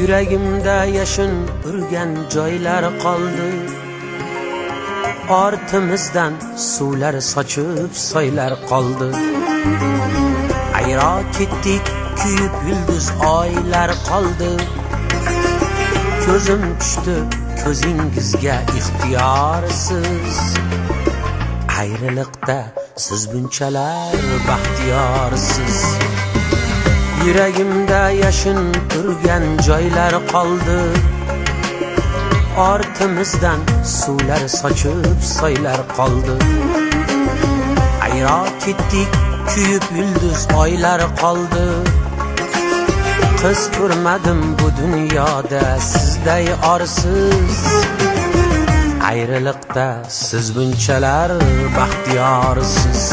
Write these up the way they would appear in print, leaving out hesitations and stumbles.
Yuragimda yashin urgan joylar qoldi. Ortimizdan suvlar sochib soylar qoldi. Ayro ketdik, kuyib yulduz oylar qoldi. Ko'zim tushdi ko'zingizga ixtiyorsiz. Ayriliqda siz bunchalar baxtiyorsiz. Yuragimda yashin turgan joylar qoldi. Ortimizdan suvlar sochib soylar qoldi. Ayro ketdik, kuyib yulduz oylar qoldi. Qiz ko'rmadim bu dunyoda sizday orsiz. Ayriliqda siz bunchalar baxtiyorsiz.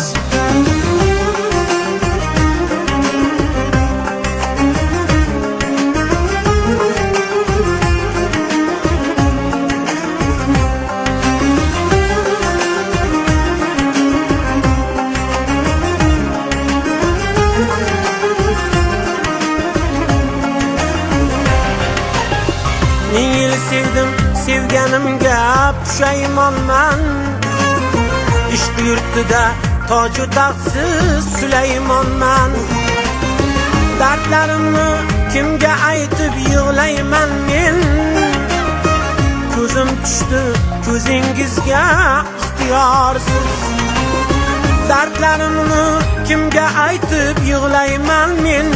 Yil sevdim, sevganimga pushaymonman. Ishq yurtida toju taxtsiz Sulaymonman. Dardlarimni kimga aytib yig'layman men? Ko'zim tushdi ko'zingizga ixtiyorsiz. Dardlarimni kimga aytib yig'layman men?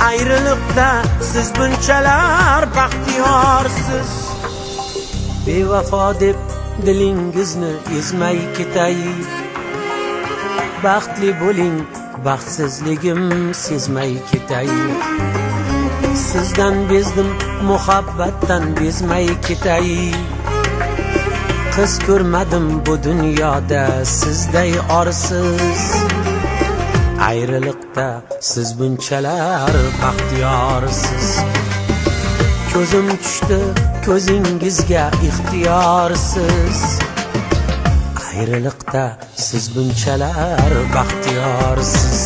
Ayriliqda siz bunchalar baxtiyorsiz. Bevafo deb dilingizni ezmay ketay. Baxtli bo'ling, baxtsizligim sezmay ketay. Sizdan bezdim, muhabbatdan bezmay ketay. Qiz ko'rmadim bu dunyoda sizday orsiz. Ayriliqda siz bunchalar baxtiyorsiz. Ko'zim tushdi ko'zingizga ixtiyorsiz. Ayriliqda siz bunchalar baxtiyorsiz.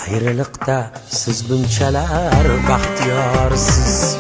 Ayriliqda siz bunchalar baxtiyorsiz.